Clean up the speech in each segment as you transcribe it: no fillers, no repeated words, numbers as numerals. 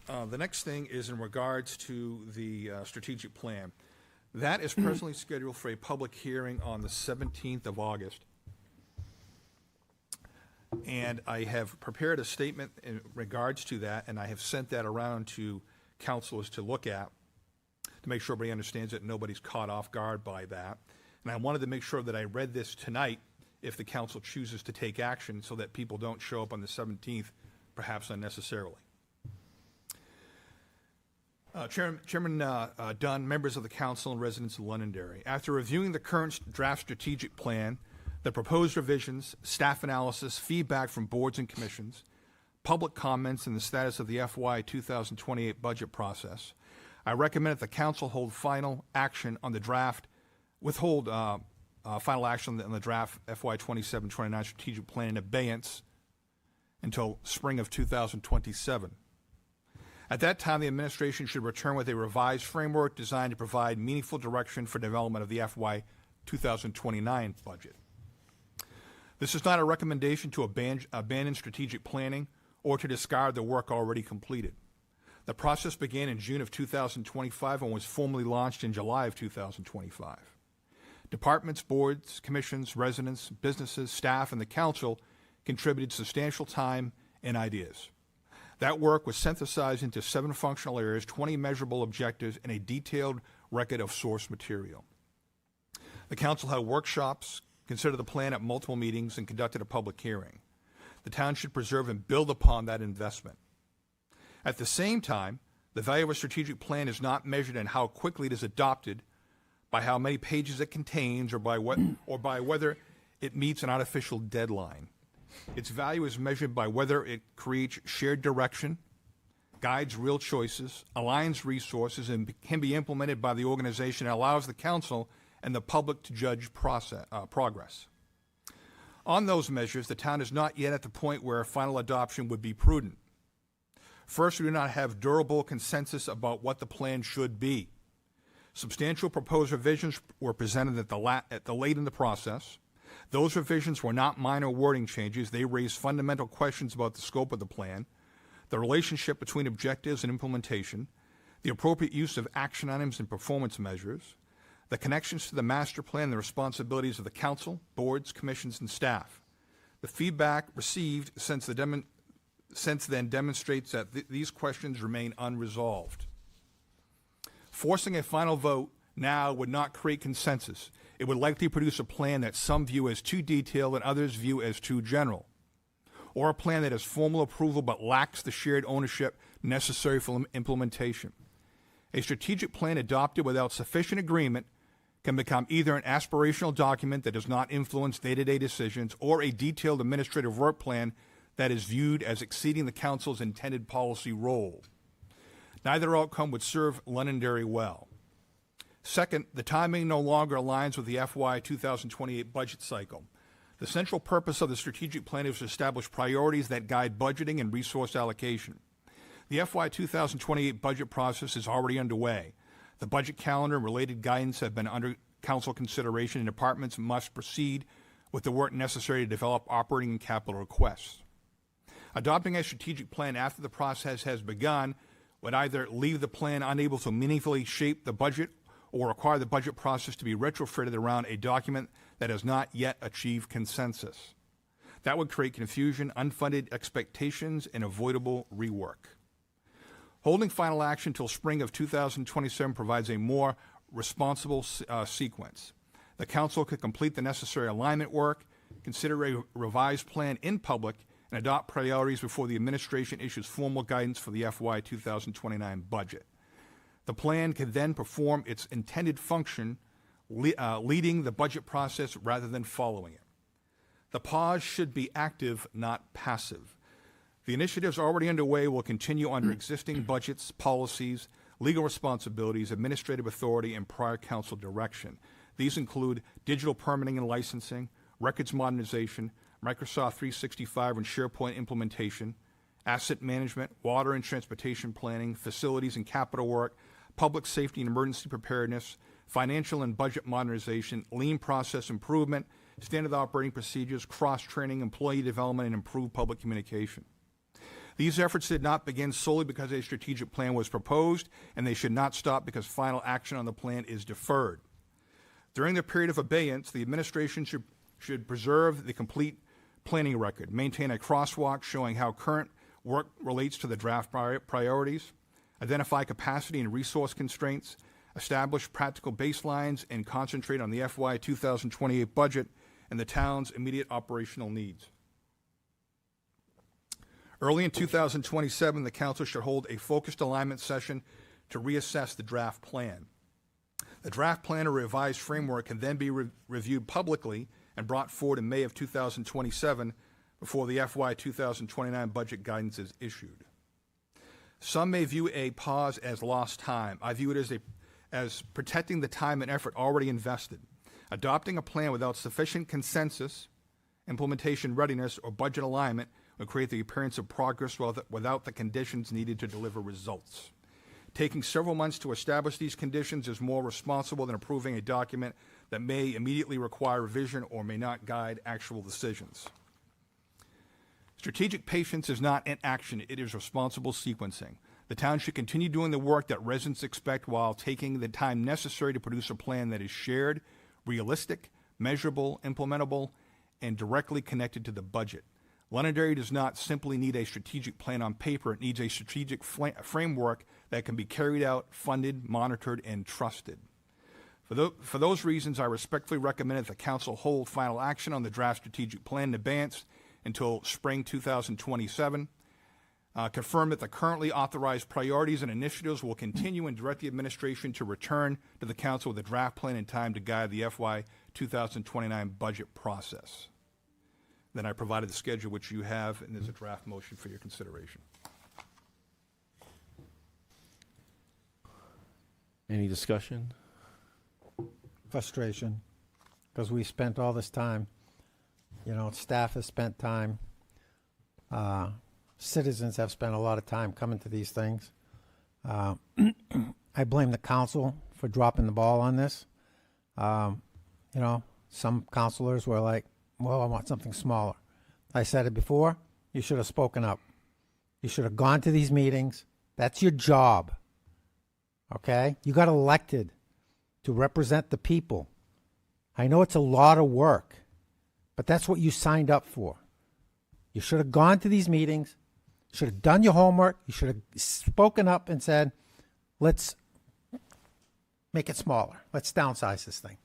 The next thing is in regards to the strategic plan. That is presently scheduled for a public hearing on the 17th of August. And I have prepared a statement in regards to that, and I have sent that around to councilors to look at to make sure everybody understands it and nobody's caught off guard by that. And I wanted to make sure that I read this tonight if the council chooses to take action so that people don't show up on the 17th, perhaps unnecessarily. Chairman Dunn, members of the council, and residents of Londonderry, after reviewing the current draft strategic plan, the proposed revisions, staff analysis, feedback from boards and commissions, public comments, and the status of the FY 2028 budget process, I recommend that the council hold final action on the draft, withhold final action on the draft FY 27-29 strategic plan in abeyance until spring of 2027. At that time, the administration should return with a revised framework designed to provide meaningful direction for development of the FY 2029 budget. This is not a recommendation to abandon strategic planning or to discard the work already completed. The process began in June of 2025 and was formally launched in July of 2025. Departments, boards, commissions, residents, businesses, staff, and the council contributed substantial time and ideas. That work was synthesized into 7 functional areas, 20 measurable objectives, and a detailed record of source material. The council held workshops, considered the plan at multiple meetings, and conducted a public hearing. The town should preserve and build upon that investment. At the same time, the value of a strategic plan is not measured in how quickly it is adopted, by how many pages it contains, or by whether it meets an artificial deadline. Its value is measured by whether it creates shared direction, guides real choices, aligns resources, and can be implemented by the organization and allows the council and the public to judge progress. On those measures, the town is not yet at the point where final adoption would be prudent. First, we do not have durable consensus about what the plan should be. Substantial proposed revisions were presented at the late in the process. Those revisions were not minor wording changes. They raised fundamental questions about the scope of the plan, the relationship between objectives and implementation, the appropriate use of action items and performance measures, the connections to the master plan and the responsibilities of the council, boards, commissions, and staff. The feedback received since then demonstrates that these questions remain unresolved. Forcing a final vote now would not create consensus. It would likely produce a plan that some view as too detailed and others view as too general, or a plan that has formal approval but lacks the shared ownership necessary for implementation. A strategic plan adopted without sufficient agreement can become either an aspirational document that does not influence day-to-day decisions or a detailed administrative work plan that is viewed as exceeding the council's intended policy role. Neither outcome would serve Londonderry well. Second, the timing no longer aligns with the FY 2028 budget cycle. The central purpose of the strategic plan is to establish priorities that guide budgeting and resource allocation. The FY 2028 budget process is already underway. The budget calendar and related guidance have been under council consideration, and departments must proceed with the work necessary to develop operating and capital requests. Adopting a strategic plan after the process has begun would either leave the plan unable to meaningfully shape the budget or require the budget process to be retrofitted around a document that has not yet achieved consensus. That would create confusion, unfunded expectations, and avoidable rework. Holding final action until spring of 2027 provides a more responsible sequence. The council could complete the necessary alignment work, consider a revised plan in public, and adopt priorities before the administration issues formal guidance for the FY 2029 budget. The plan can then perform its intended function, leading the budget process rather than following it. The pause should be active, not passive. The initiatives already underway will continue under existing budgets, policies, legal responsibilities, administrative authority, and prior council direction. These include digital permitting and licensing, records modernization, Microsoft 365 and SharePoint implementation, asset management, water and transportation planning, facilities and capital work, public safety and emergency preparedness, financial and budget modernization, lean process improvement, standard operating procedures, cross-training, employee development, and improved public communication. These efforts did not begin solely because a strategic plan was proposed, and they should not stop because final action on the plan is deferred. During the period of abeyance, the administration should preserve the complete planning record, maintain a crosswalk showing how current work relates to the draft priorities, identify capacity and resource constraints, establish practical baselines, and concentrate on the FY 2028 budget and the town's immediate operational needs. Early in 2027, the council should hold a focused alignment session to reassess the draft plan. The draft plan or revised framework can then be reviewed publicly and brought forward in May of 2027 before the FY 2029 budget guidance is issued. Some may view a pause as lost time. I view it as protecting the time and effort already invested. Adopting a plan without sufficient consensus, implementation readiness, or budget alignment will create the appearance of progress without the conditions needed to deliver results. Taking several months to establish these conditions is more responsible than approving a document that may immediately require revision or may not guide actual decisions. Strategic patience is not inaction, it is responsible sequencing. The town should continue doing the work that residents expect while taking the time necessary to produce a plan that is shared, realistic, measurable, implementable, and directly connected to the budget. Londonderry does not simply need a strategic plan on paper, it needs a strategic framework that can be carried out, funded, monitored, and trusted. For those reasons, I respectfully recommend that the council hold final action on the draft strategic plan in advance until spring 2027. Confirm that the currently authorized priorities and initiatives will continue and direct the administration to return to the council with a draft plan in time to guide the FY 2029 budget process. Then I provided the schedule, which you have, and there's a draft motion for your consideration. Any discussion? Frustration, because we spent all this time, staff has spent time, citizens have spent a lot of time coming to these things. I blame the council for dropping the ball on this. Some councilors were like, well, I want something smaller. I said it before, you should have spoken up. You should have gone to these meetings. That's your job. Okay? You got elected to represent the people. I know it's a lot of work, but that's what you signed up for. You should have gone to these meetings, should have done your homework, you should have spoken up and said, let's make it smaller. Let's downsize this thing.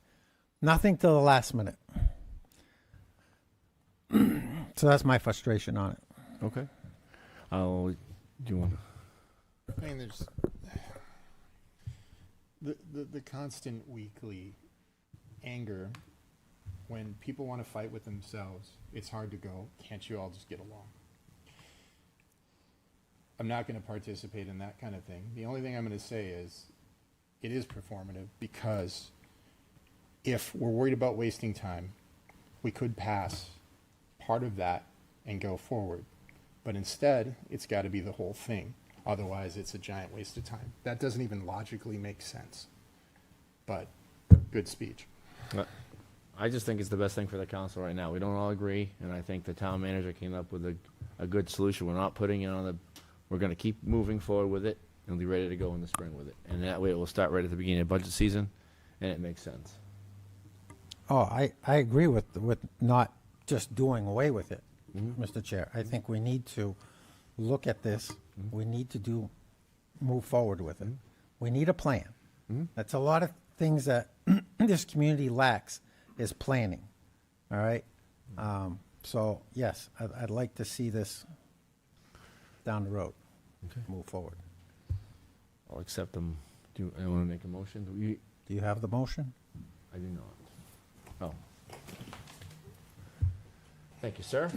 Nothing till the last minute. So that's my frustration on it. Okay. Do you want to? I mean, there's the constant weekly anger when people want to fight with themselves. It's hard to go, can't you all just get along? I'm not going to participate in that kind of thing. The only thing I'm going to say is it is performative, because if we're worried about wasting time, we could pass part of that and go forward. But instead, it's got to be the whole thing. Otherwise, it's a giant waste of time. That doesn't even logically make sense. But good speech. I just think it's the best thing for the council right now. We don't all agree, and I think the town manager came up with a good solution. We're not putting it on the, we're going to keep moving forward with it and be ready to go in the spring with it. And that way it will start right at the beginning of budget season, and it makes sense. Oh, I agree with not just doing away with it, Mr. Chair. I think we need to look at this. We need to move forward with it. We need a plan. That's a lot of things that this community lacks is planning. All right. So yes, I'd like to see this down the road. Okay. Move forward. I'll accept them. Do you want to make a motion? Do you have the motion? I do not. Oh. Thank you, sir.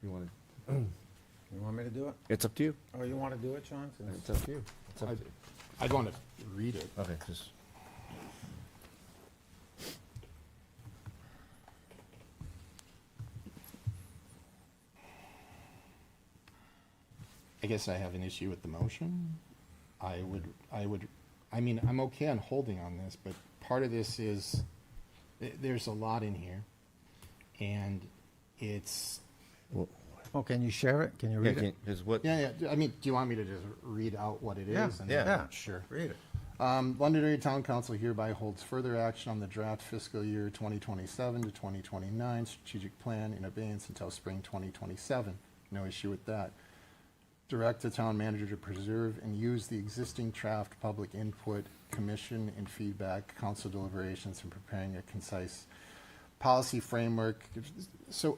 You want to? You want me to do it? It's up to you. Oh, you want to do it, Sean? It's up to you. It's up to you. I'd want to read it. Okay, just. I guess I have an issue with the motion. I mean, I'm okay on holding on this, but part of this is, there's a lot in here, and it's, Well, can you share it? Can you Yeah, read it? is what, Yeah, yeah. I mean, do you want me to just read out what it is? Yeah, and yeah. Yeah. Sure. Read it. Londonderry Town Council hereby holds further action on the draft fiscal year 2027 to 2029 strategic plan in abeyance until spring 2027. No issue with that. Direct the town manager to preserve and use the existing draft public input, commission and feedback, council deliberations, and preparing a concise policy framework. So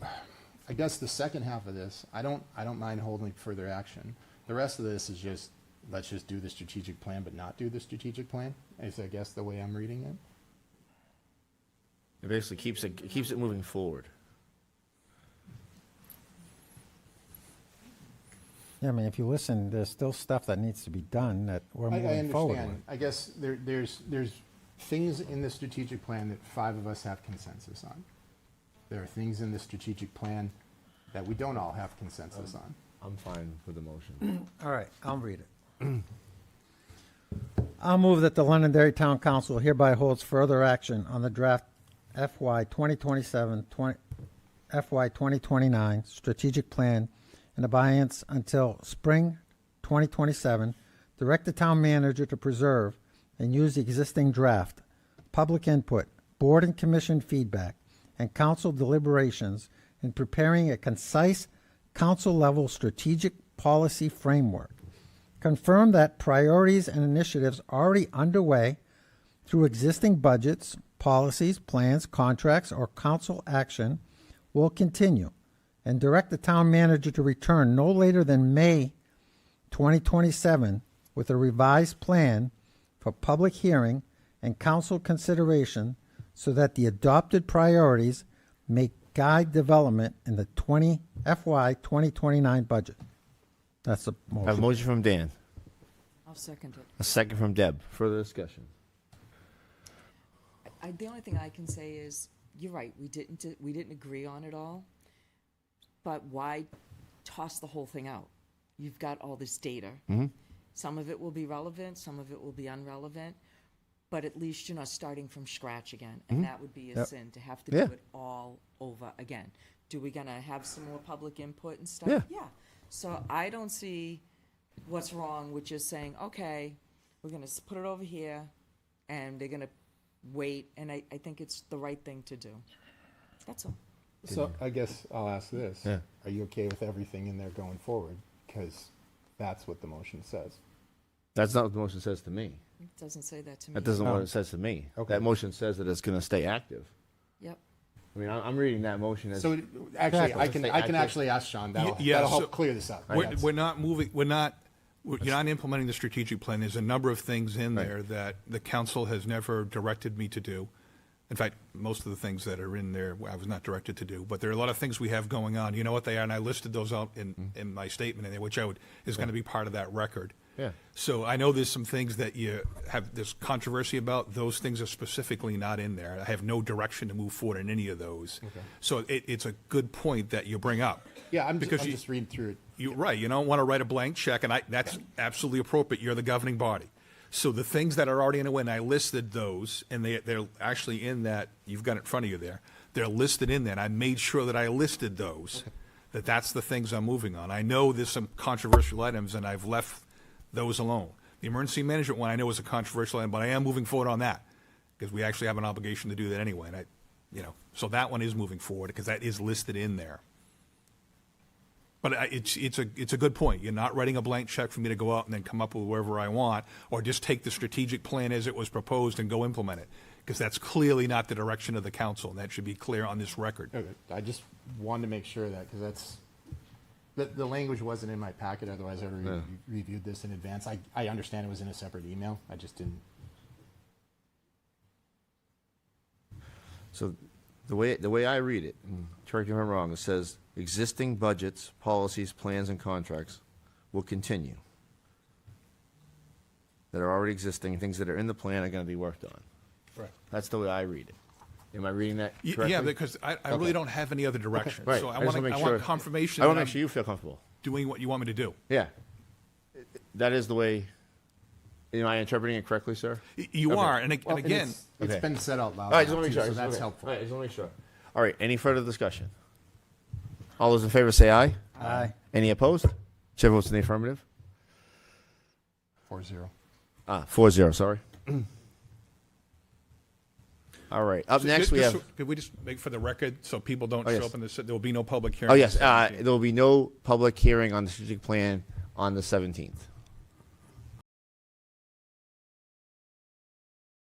I guess the second half of this, I don't mind holding further action. The rest of this is just, let's just do the strategic plan, but not do the strategic plan, is I guess the way I'm reading it. it basically keeps it moving forward. Yeah, I mean, if you listen, there's still stuff that needs to be done that we're I moving forward with. understand. I guess there's things in the strategic plan that 5 of us have consensus on. There are things in the strategic plan that we don't all have consensus on. I'm fine with the motion. All right, I'll read it. I'll move that the Londonderry Town Council hereby holds further action on the draft FY 2027, FY 2029 strategic plan in abeyance until spring 2027. Direct the town manager to preserve and use the existing draft, public input, board and commission feedback, and council deliberations in preparing a concise council-level strategic policy framework. Confirm that priorities and initiatives already underway through existing budgets, policies, plans, contracts, or council action will continue, and direct the town manager to return no later than May 2027 with a revised plan for public hearing and council consideration so that the adopted priorities may guide development in the FY 2029 budget. That's the I have a motion. motion from Dan, I'll second it. a second from Deb. Further discussion. The only thing I can say is, you're right, we didn't agree on it all, but why toss the whole thing out? You've got all this data. Some of it will be relevant, some of it will be irrelevant, but at least you're not starting from scratch again, and that would be a Yep. sin, to have to Yeah. do it all over again. Do we gonna have some more public input and stuff? Yeah. Yeah. So I don't see what's wrong with just saying, okay, we're gonna put it over here, and they're gonna wait, and I think it's the right thing to do. That's all. So I guess I'll ask this. Yeah. Are you okay with everything in there going forward? Because that's what the motion says. That's not what the motion says to me. It doesn't say that to me. That doesn't what it says to me. Okay. That motion says that it's going to stay active. Yep. I mean, I'm reading that motion as. So actually, Exactly. I can Active. actually ask Sean. That'll Yeah, help so clear this up. We're not moving, you're not implementing the strategic plan. There's a number of things in Right. there that the council has never directed me to do. In fact, most of the things that are in there, I was not directed to do, but there are a lot of things we have going on. You know what they are, and I listed those out in my statement in there, which is going to be part of that record. Yeah. So I know there's some things that there's controversy about. Those things are specifically not in there. I have no direction to move forward in any of those. So it's a good point that you bring up. Yeah, I'm Because just reading through it. You're right. You don't want to write a blank check, and that's absolutely appropriate. You're the governing body. So the things that are already in the win, I listed those, and they're actually in that, you've got it in front of you there. They're listed in there, and I made sure that I listed those, that's the things I'm moving on. I know there's some controversial items, and I've left those alone. The emergency management one I know is a controversial item, but I am moving forward on that, because we actually have an obligation to do that anyway, and so that one is moving forward, because that is listed in there. But it's a good point. You're not writing a blank check for me to go out and then come up with wherever I want, or just take the strategic plan as it was proposed and go implement it, because that's clearly not the direction of the council, and that should be clear on this record. Okay. I just wanted to make sure that, because the language wasn't in my packet, otherwise I would have reviewed this in advance. I understand it was in a separate email. I just didn't. So the way I read it, and correct me if I'm wrong, it says existing budgets, policies, plans, and contracts will continue. That are already existing, things that are in the plan are going to be worked on. Right. That's the way I read it. Am I reading that correctly? Yeah, because I really don't have any other direction. Right. So I I just want wanna make sure- confirmation I that want to I'm make sure you feel comfortable. doing what you want me to do. Yeah. That is the way, am I interpreting it correctly, sir? You Okay. are, and Well, again, it's Okay. been said out loud. All right, just now, want to make too, sure. So that's okay. helpful. All right, just want to make sure. All right, any further discussion? All those in favor say aye. Aye. Any opposed? Chair votes in the affirmative. 4-0. 4-0, sorry. All right, up next we have, Could we just make for the record, so people don't Oh, show yes. up and there will be no public hearing? oh on yes, the 17th? there will be no public hearing on the strategic plan on the 17th.